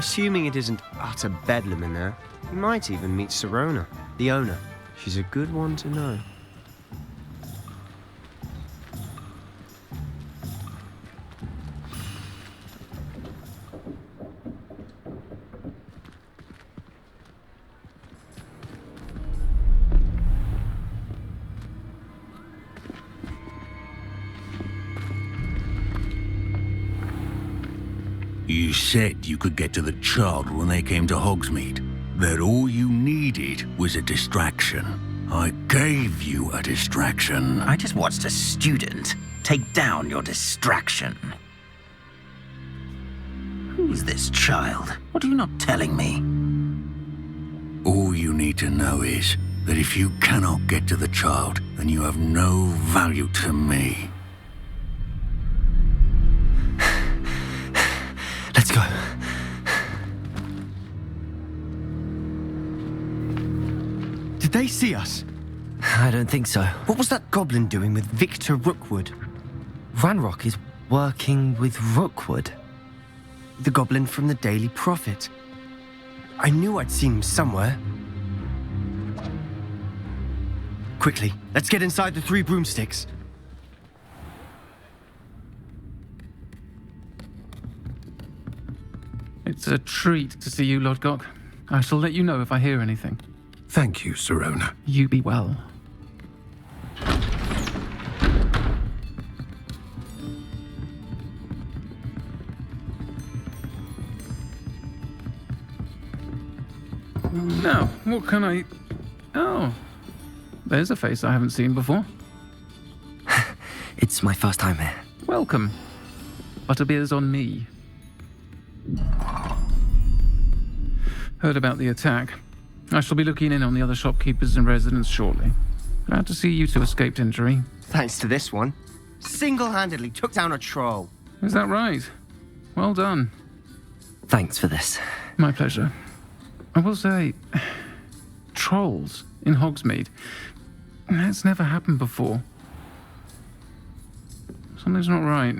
Assuming it isn't utter bedlam in there, you might even meet Sirona, the owner. She's a good one to know. You said you could get to the child when they came to Hogsmeade. That all you needed was a distraction. I gave you a distraction. I just watched a student take down your distraction. Who's this child? What are you not telling me? All you need to know is that if you cannot get to the child, then you have no value to me. Let's go. Did they see us? I don't think so. What was that goblin doing with Victor Rookwood? Ranrock is working with Rookwood. The goblin from the Daily Prophet. I knew I'd seen him somewhere. Quickly, let's get inside the 3 broomsticks. It's a treat to see you, Lodgok. I shall let you know if I hear anything. Thank you, Sirona. You be well. Now, what can I... Oh, there's a face I haven't seen before. It's my first time here. Welcome. Butterbeer's on me. Heard about the attack. I shall be looking in on the other shopkeepers and residents shortly. Glad to see you two escaped injury. Thanks to this one. Single-handedly took down a troll. Is that right? Well done. Thanks for this. My pleasure. I will say, trolls in Hogsmeade. That's never happened before. Something's not right.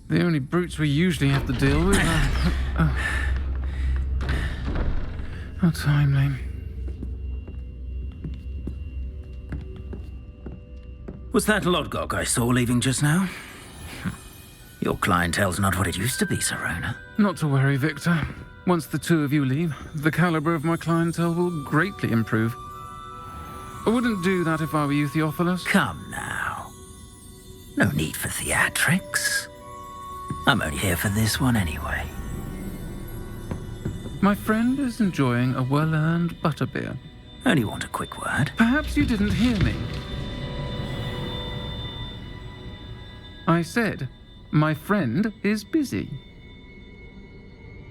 The only brutes we usually have to deal with are... How timely. Was that Lodgok I saw leaving just now? Your clientele's not what it used to be, Sirona. Not to worry, Victor. Once the 2 of you leave, the caliber of my clientele will greatly improve. I wouldn't do that if I were you, Theophilus. Come now. No need for theatrics. I'm only here for this one anyway. My friend is enjoying a well-earned butterbeer. Only want a quick word. Perhaps you didn't hear me. I said, my friend is busy.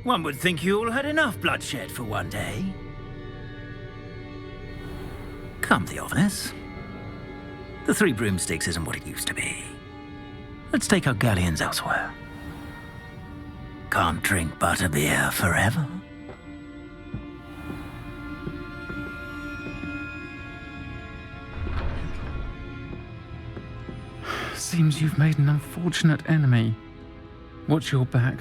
One would think you all had enough bloodshed for one day. Come, Theophilus. The 3 broomsticks isn't what it used to be. Let's take our galleons elsewhere. Can't drink butterbeer forever. Seems you've made an unfortunate enemy. Watch your back.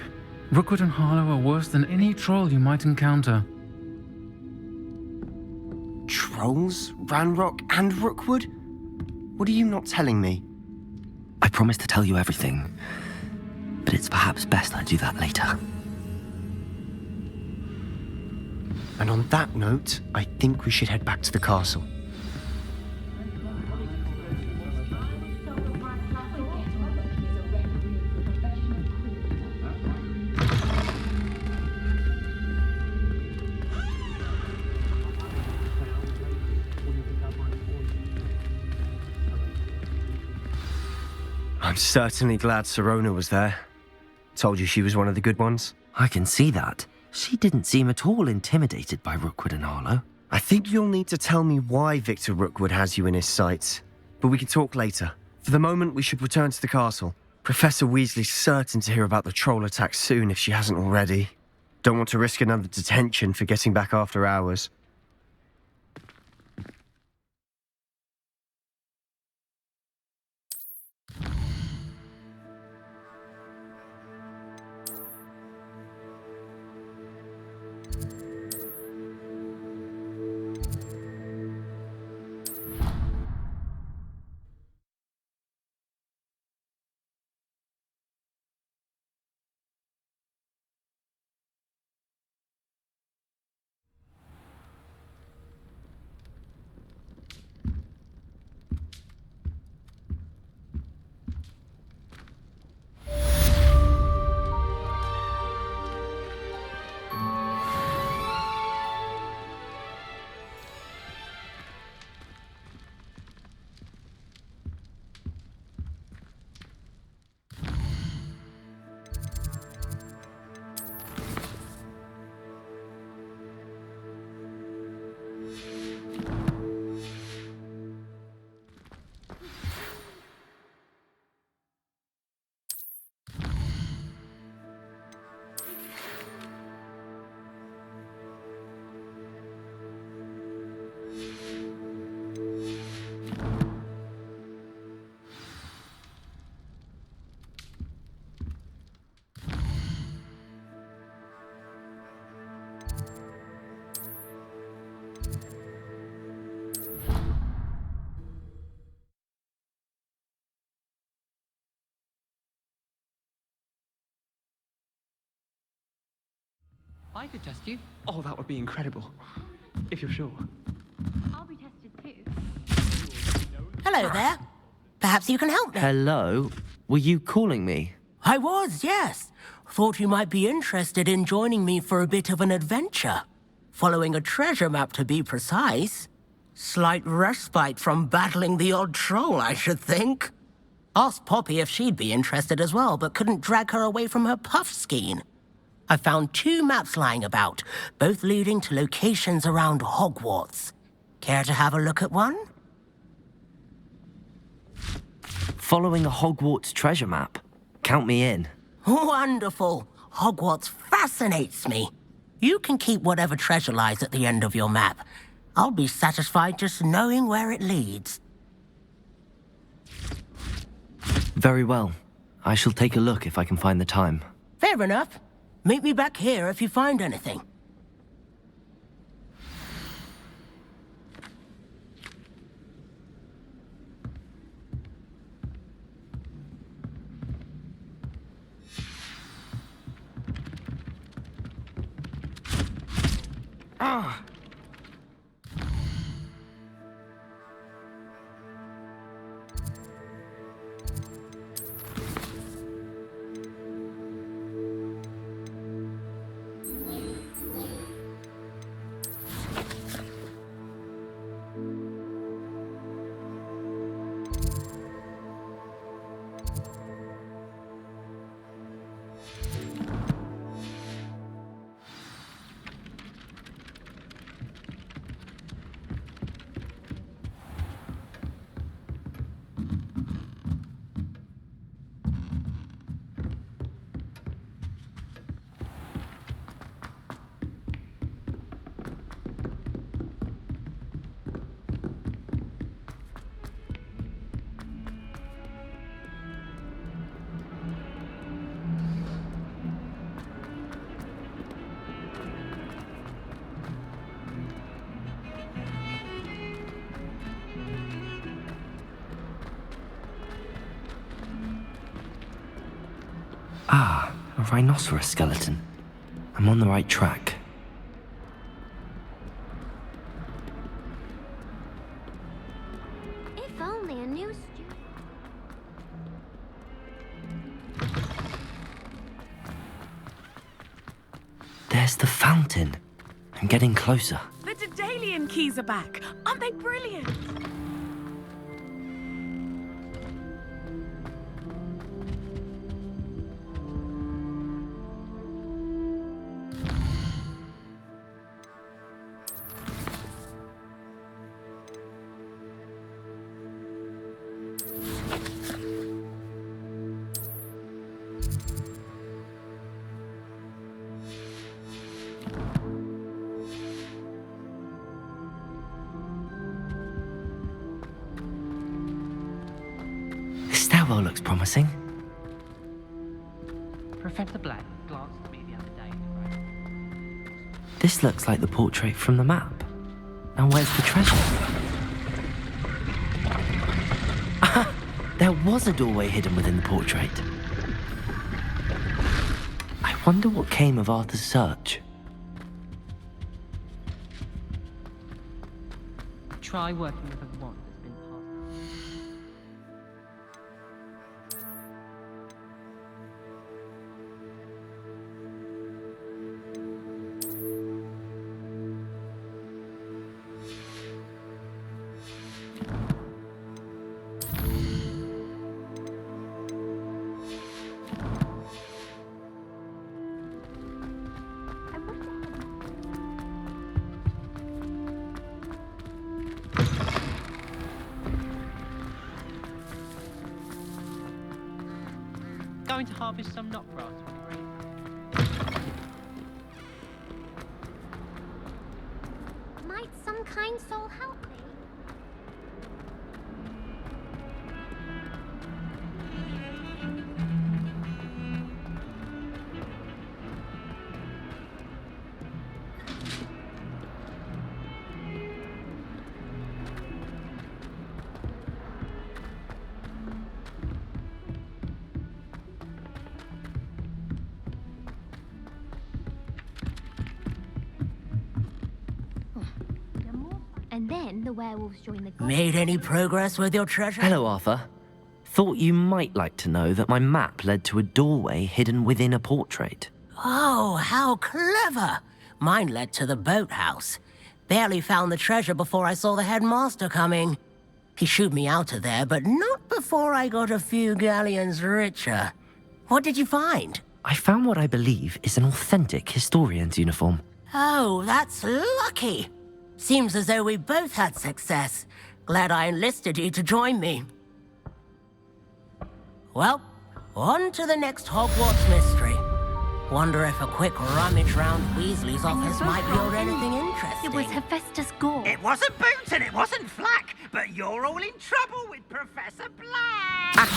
Rookwood and Harlow are worse than any troll you might encounter. Trolls? Ranrock and Rookwood? What are you not telling me? I promised to tell you everything, but it's perhaps best I do that later. And on that note, I think we should head back to the castle. I'm certainly glad Sirona was there. Told you she was one of the good ones. I can see that. She didn't seem at all intimidated by Rookwood and Harlow. I think you'll need to tell me why Victor Rookwood has you in his sights. But we can talk later. For the moment, we should return to the castle. Professor Weasley's certain to hear about the troll attack soon if she hasn't already. Don't want to risk another detention for getting back after hours. I could test you. Oh, that would be incredible. If you're sure. I'll be tested too. Hello there. Perhaps you can help me. Hello? Were you calling me? I was, yes. Thought you might be interested in joining me for a bit of an adventure. Following a treasure map, to be precise. Slight respite from battling the odd troll, I should think. Asked Poppy if she'd be interested as well, but couldn't drag her away from her puff skein. I found 2 maps lying about, both leading to locations around Hogwarts. Care to have a look at one? Following a Hogwarts treasure map? Count me in. Wonderful. Hogwarts fascinates me. You can keep whatever treasure lies at the end of your map. I'll be satisfied just knowing where it leads. Very well. I shall take a look if I can find the time. Fair enough. Meet me back here if you find anything. Ah, a rhinoceros skeleton. I'm on the right track. If only a new student. There's the fountain. I'm getting closer. The Daedalian keys are back. Aren't they brilliant? This stairwell looks promising. Professor Black glanced at me the other day. This looks like the portrait from the map. Now where's the treasure? Ah, there was a doorway hidden within the portrait. I wonder what came of Arthur's search. Try working with a wand that's been passed. Going to harvest some knot grass when you're ready. Might some kind soul help me? And then the werewolves join the goblins. Made any progress with your treasure? Hello, Arthur. Thought you might like to know that my map led to a doorway hidden within a portrait. Oh, how clever! Mine led to the boathouse. Barely found the treasure before I saw the headmaster coming. He shooed me out of there, but not before I got a few galleons richer. What did you find? I found what I believe is an authentic historian's uniform. Oh, that's lucky. Seems as though we both had success. Glad I enlisted you to join me. Well, on to the next Hogwarts mystery. Wonder if a quick rummage round Weasley's office might yield anything interesting. It was Hephaestus Gore. It wasn't Boots and it wasn't Flack, but you're all in trouble with Professor Black.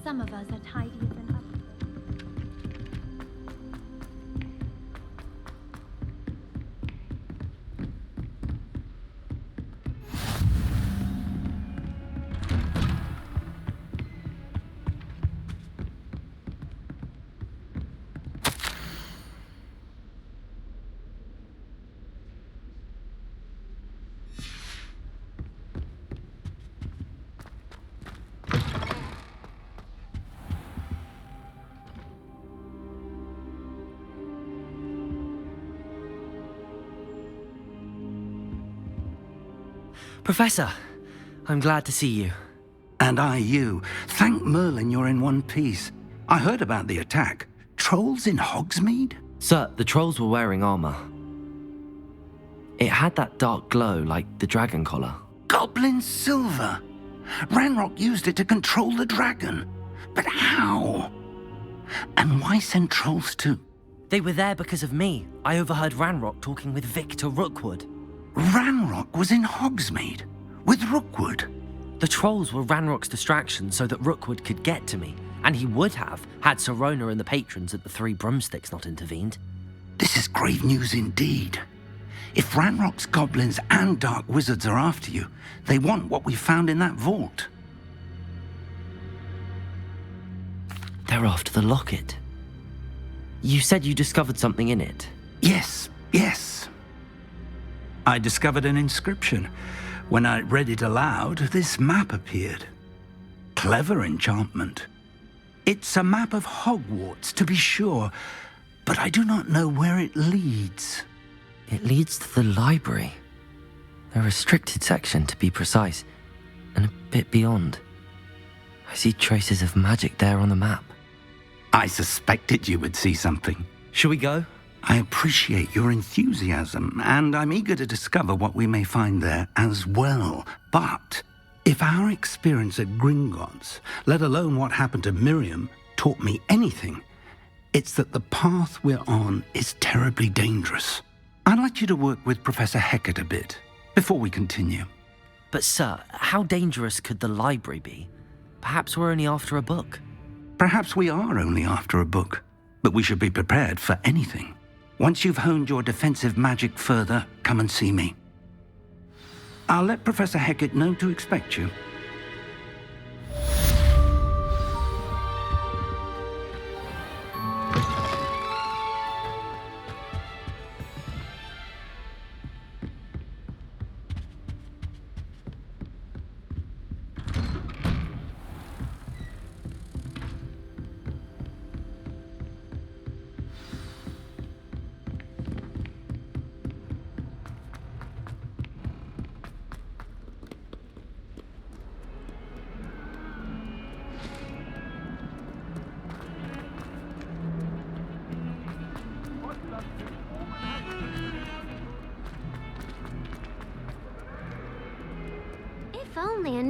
Some of us are tidier than others. Professor, I'm glad to see you. And I you. Thank Merlin you're in one piece. I heard about the attack. Trolls in Hogsmeade? Sir, the trolls were wearing armor. It had that dark glow like the dragon collar. Goblin silver. Ranrock used it to control the dragon. But how? And why send trolls too? They were there because of me. I overheard Ranrock talking with Victor Rookwood. Ranrock was in Hogsmeade with Rookwood. The trolls were Ranrock's distraction so that Rookwood could get to me, and he would have had Sirona and the patrons at the Three Broomsticks not intervened. This is grave news indeed. If Ranrock's goblins and dark wizards are after you, they want what we found in that vault. They're after the locket. You said you discovered something in it. Yes. I discovered an inscription. When I read it aloud, this map appeared. Clever enchantment. It's a map of Hogwarts, to be sure, but I do not know where it leads. It leads to the library. A restricted section, to be precise, and a bit beyond. I see traces of magic there on the map. I suspected you would see something. Shall we go? I appreciate your enthusiasm, and I'm eager to discover what we may find there as well. But if our experience at Gringotts, let alone what happened to Miriam, taught me anything, it's that the path we're on is terribly dangerous. I'd like you to work with Professor Hecat a bit before we continue. But sir, how dangerous could the library be? Perhaps we're only after a book. Perhaps we are only after a book, but we should be prepared for anything. Once you've honed your defensive magic further, come and see me. I'll let Professor Hecat know to expect you.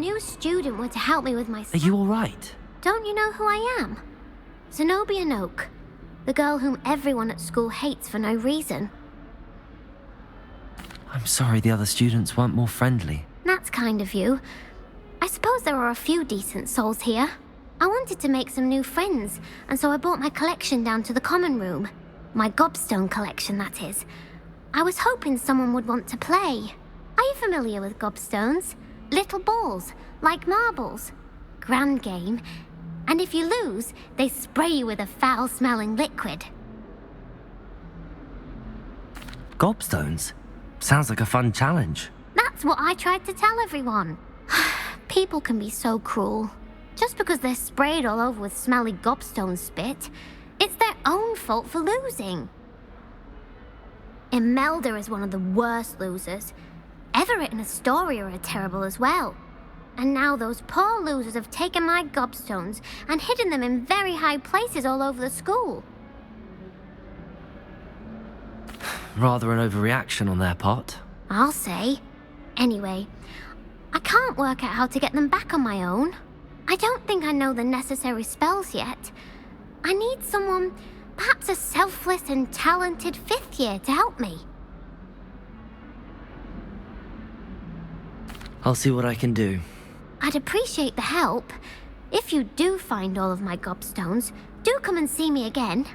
new student were to help me with my... Are you alright? Don't you know who I am? Zenobia Noak, the girl whom everyone at school hates for no reason. I'm sorry the other students weren't more friendly. That's kind of you. I suppose there are a few decent souls here. I wanted to make some new friends, and so I brought my collection down to the common room. My gobstone collection, that is. I was hoping someone would want to play. Are you familiar with gobstones? Little balls, like marbles. Grand game. And if you lose, they spray you with a foul-smelling liquid. Gobstones? Sounds like a fun challenge. That's what I tried to tell everyone. People can be so cruel. Just because they're sprayed all over with smelly gobstone spit, it's their own fault for losing. Imelda is one of the worst losers. Everett and Astoria are terrible as well. And now those poor losers have taken my gobstones and hidden them in very high places all over the school. Rather an overreaction on their part. I'll say. Anyway, I can't work out how to get them back on my own. I don't think I know the necessary spells yet. I need someone, perhaps a selfless and talented 5th year to help me. I'll see what I can do. I'd appreciate the help. If you do find all of my gobstones, do come and see me again.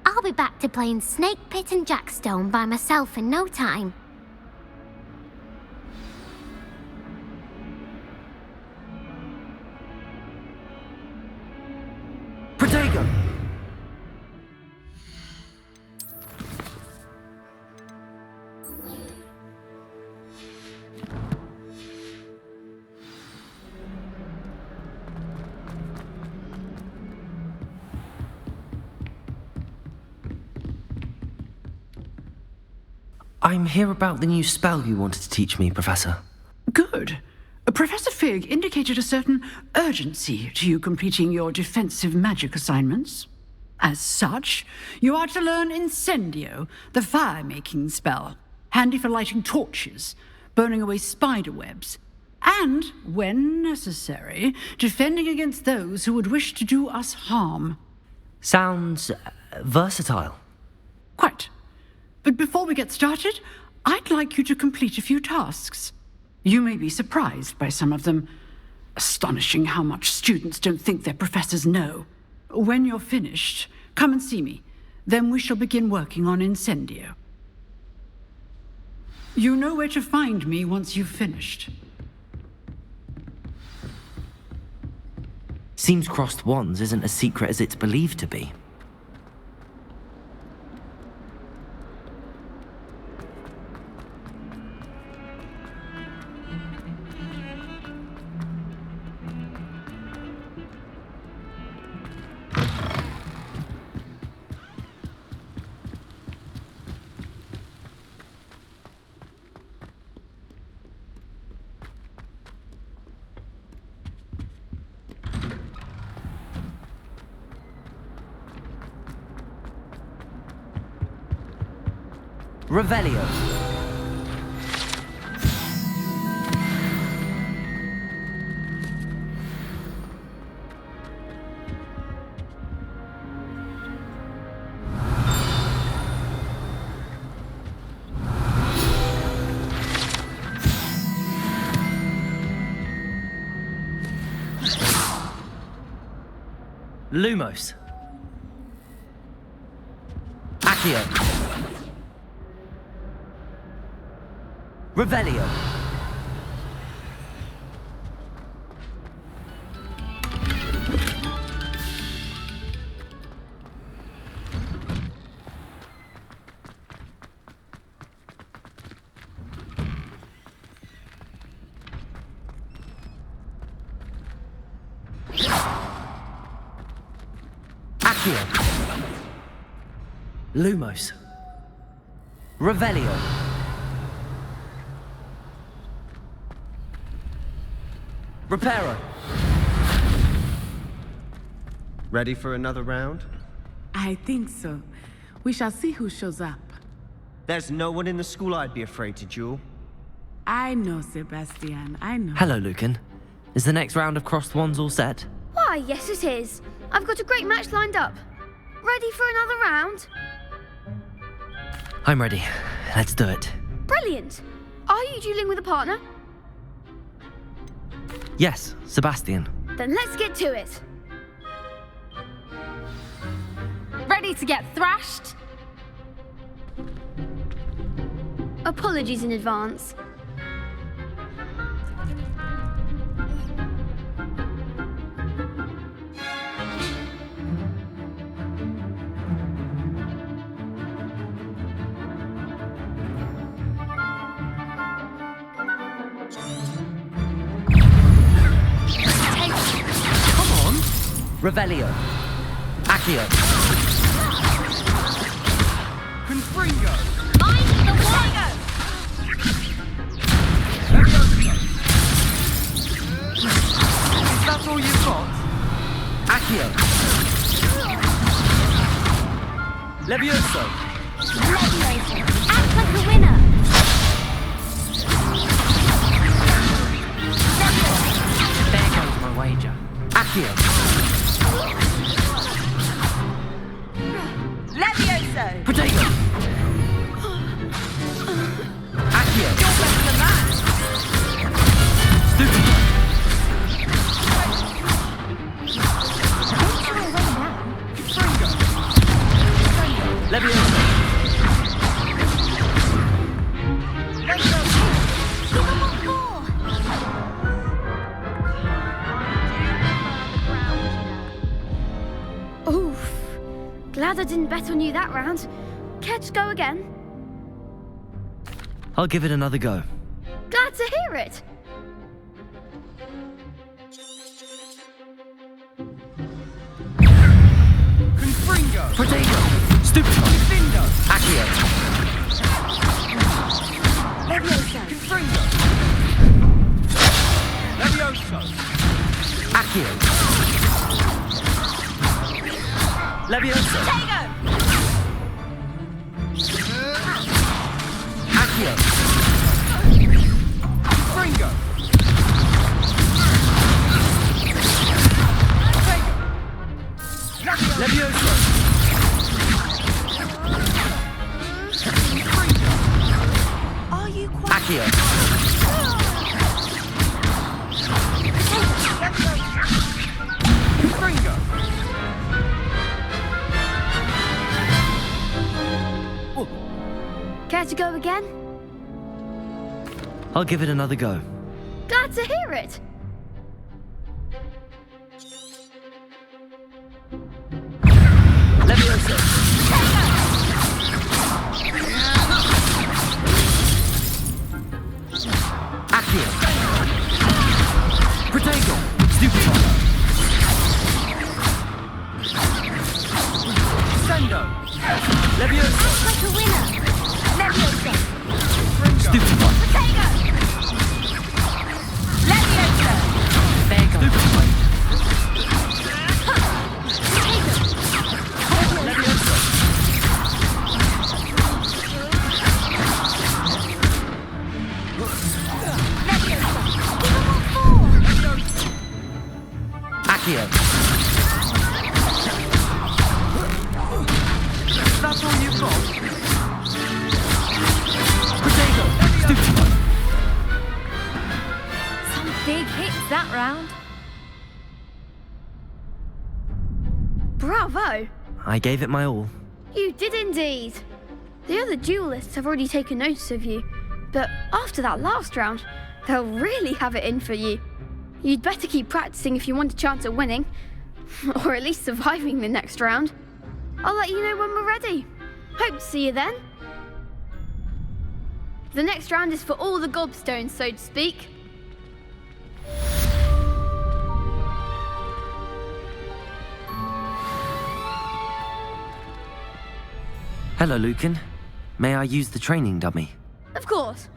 I'll be back to playing Snake Pit and Jackstone by myself in no time. Protego! I'm here about the new spell you wanted to teach me, Professor. Good. Professor Fig indicated a certain urgency to you completing your defensive magic assignments. As such, you are to learn Incendio, the fire-making spell, handy for lighting torches, burning away spider webs, and, when necessary, defending against those who would wish to do us harm. Sounds versatile. Quite. But before we get started, I'd like you to complete a few tasks. You may be surprised by some of them. Astonishing how much students don't think their professors know. When you're finished, come and see me. Then we shall begin working on Incendio. You know where to find me once you've finished. Seems crossed wands isn't as secret as it's believed to be. Revelio. Lumos. Accio. Revelio. Accio. Lumos. Revelio. Reparo. Ready for another round? I think so. We shall see who shows up. There's no one in the school I'd be afraid to duel. I know, Sebastian, I know. Hello, Lucan. Is the next round of crossed wands all set? Why, yes it is. I've got a great match lined up. Ready for another round? I'm ready. Let's do it. Brilliant. Are you dueling with a partner? Yes, Sebastian. Then let's get to it. Ready to get thrashed? Apologies in advance. Revelio. Accio. Confringo. I'm the warrior! Is that all you've got? Accio. Levioso. Levioso. Act like a winner. There goes my wager. Accio. Levioso! Potato. Accio. You're better than that! Stupid. Don't try away now. Levioso. Oof. Glad I didn't bet on you that round. Care to go again? I'll give it another go. Glad to hear it. Confringo. Potato. Stupid. Confrindo. Accio. Levioso! Confringo. Levioso. Accio. Levioso. Potato! Accio. Confringo. Levioso. Are you quite... Accio. Confringo. Care to go again? I'll give it another go. Glad to hear it. Levioso. Accio. Potato. Stupid. Sendo. Levioso. Like a winner. Levioso! Stupid one. Potato! Levioso! There goes. Stupid one. Levioso. Accio. That's all you've got? Potato. Stupid one. Some big hits that round. Bravo. I gave it my all. You did indeed. The other duelists have already taken notice of you, but after that last round, they'll really have it in for you. You'd better keep practicing if you want a chance at winning, or at least surviving the next round. I'll let you know when we're ready. Hope to see you then. The next round is for all the gobstones, so to speak. Hello, Lucan. May I use the training dummy? Of course.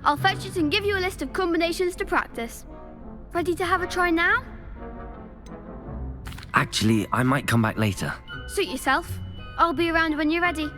I'll fetch it and give you a list of combinations to practice. Ready to have a try now? Actually, I might come back later. Suit yourself. I'll be around when you're ready.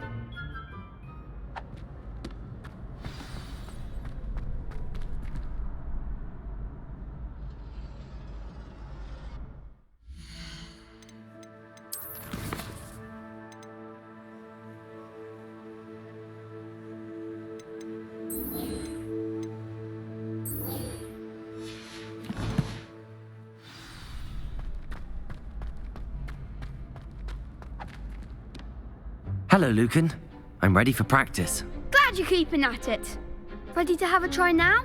Hello, Lucan. I'm ready for practice. Glad you're keeping at it. Ready to have a try now?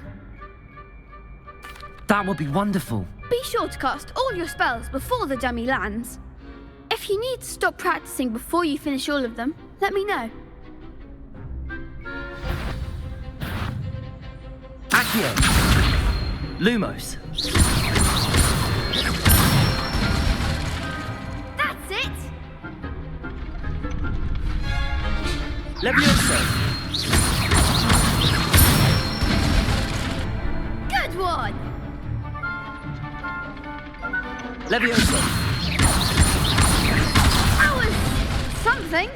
That would be wonderful. Be sure to cast all your spells before the dummy lands. If you need to stop practicing before you finish all of them, let me know. Accio! Lumos! That's it! Levioso! Good one! Levioso! That was something.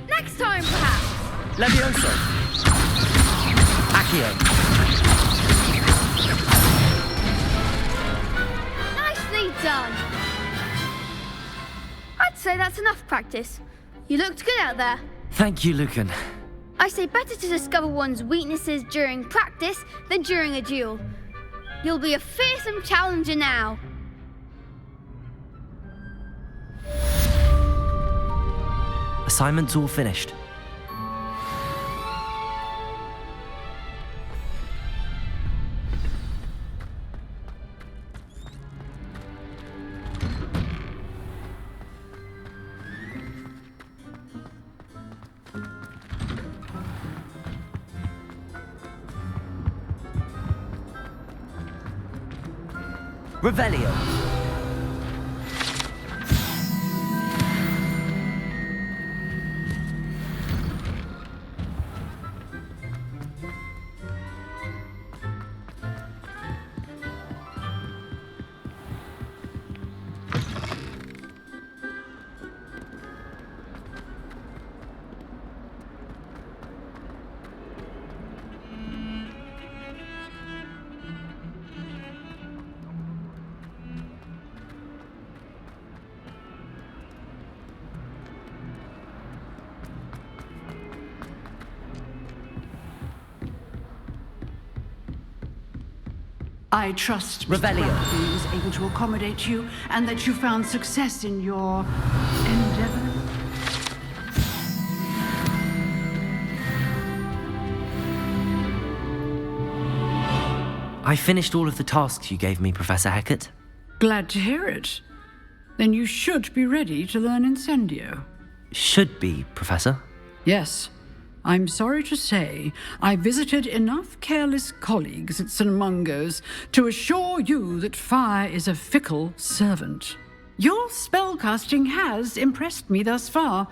Next time, perhaps. Levioso! Accio! Nicely done. I'd say that's enough practice. You looked good out there. Thank you, Lucan. I say better to discover one's weaknesses during practice than during a duel. You'll be a fearsome challenger now. Assignment's all finished. Revelio. I trust Mr. Revelio. Rugby was able to accommodate you and that you found success in your endeavor. I finished all of the tasks you gave me, Professor Hecat. Glad to hear it. Then you should be ready to learn Incendio. Should be, Professor. Yes. I'm sorry to say, I visited enough careless colleagues at St. Mungo's to assure you that fire is a fickle servant. Your spellcasting has impressed me thus far,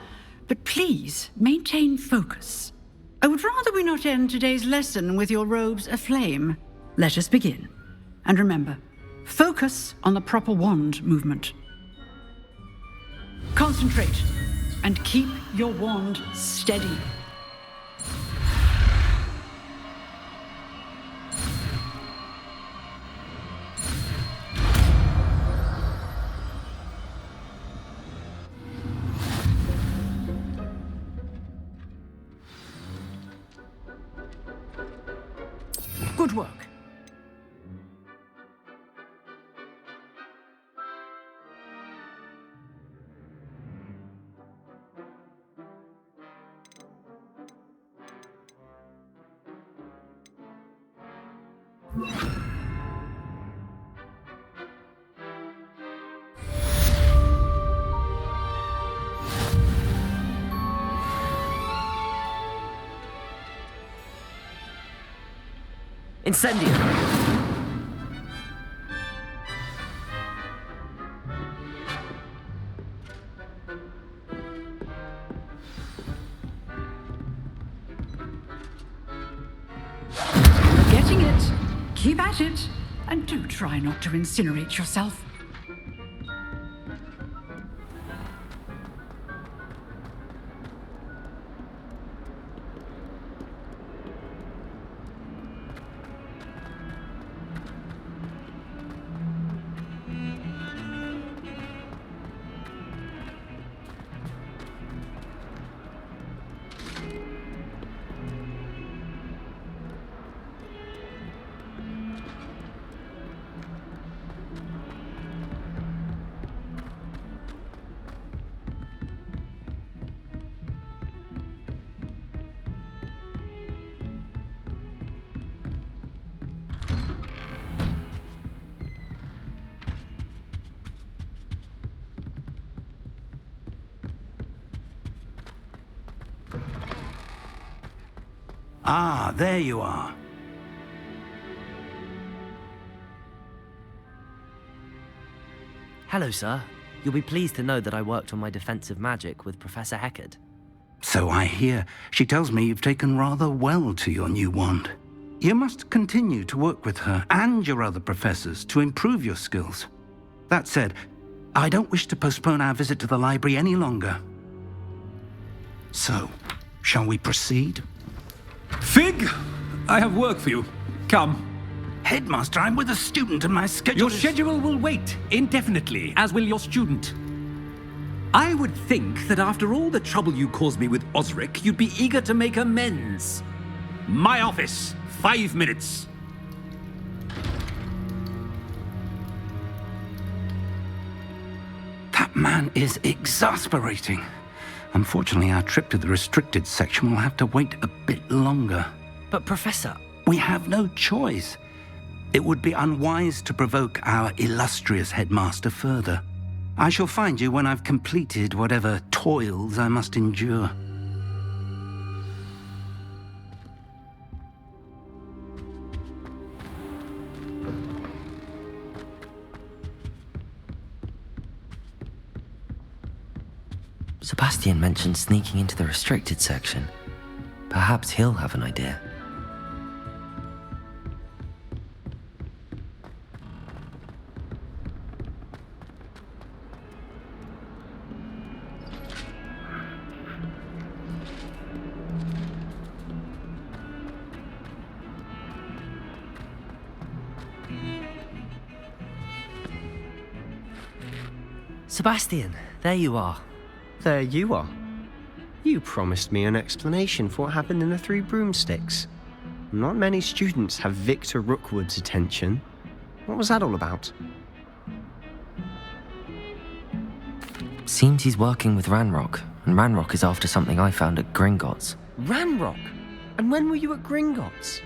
but please maintain focus. I would rather we not end today's lesson with your robes aflame. Let us begin. And remember, focus on the proper wand movement. Concentrate and keep your wand steady. Good work. Incendio! You're getting it. Keep at it. And do try not to incinerate yourself. Ah, there you are. Hello, sir. You'll be pleased to know that I worked on my defensive magic with Professor Heckard. So I hear. She tells me you've taken rather well to your new wand. You must continue to work with her and your other professors to improve your skills. That said, I don't wish to postpone our visit to the library any longer. So, shall we proceed? Fig! I have work for you. Come. Headmaster, I'm with a student and my schedule Your schedule will wait indefinitely, as will your student. I would think that after all the trouble you caused me with Osric, you'd be eager to make amends. My office, 5 minutes. That man is exasperating. Unfortunately, our trip to the restricted section will have to wait a bit longer. But Professor... We have no choice. It would be unwise to provoke our illustrious headmaster further. I shall find you when I've completed whatever toils I must endure. Sebastian mentioned sneaking into the restricted section. Perhaps he'll have an idea. Sebastian, there you are. There you are. You promised me an explanation for what happened in the Three Broomsticks. Not many students have Victor Rookwood's attention. What was that all about? Seems he's working with Ranrock, and Ranrock is after something I found at Gringotts. Ranrock? And when were you at Gringotts?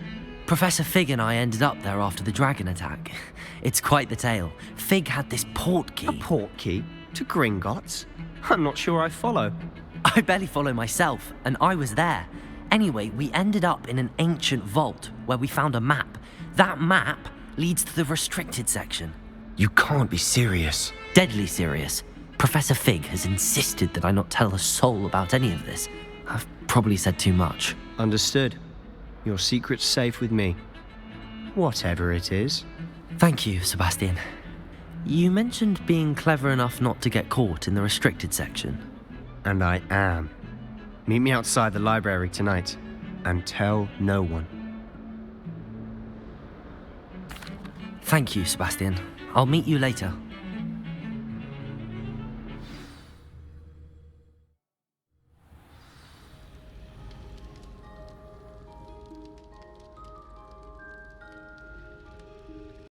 Professor Fig and I ended up there after the dragon attack. It's quite the tale. Fig had this port key. A port key? To Gringotts? I'm not sure I follow. I barely follow myself, and I was there. Anyway, we ended up in an ancient vault where we found a map. That map leads to the restricted section. You can't be serious. Deadly serious. Professor Fig has insisted that I not tell a soul about any of this. I've probably said too much. Understood. Your secret's safe with me. Whatever it is. Thank you, Sebastian. You mentioned being clever enough not to get caught in the restricted section. And I am. Meet me outside the library tonight, and tell no one. Thank you, Sebastian. I'll meet you later.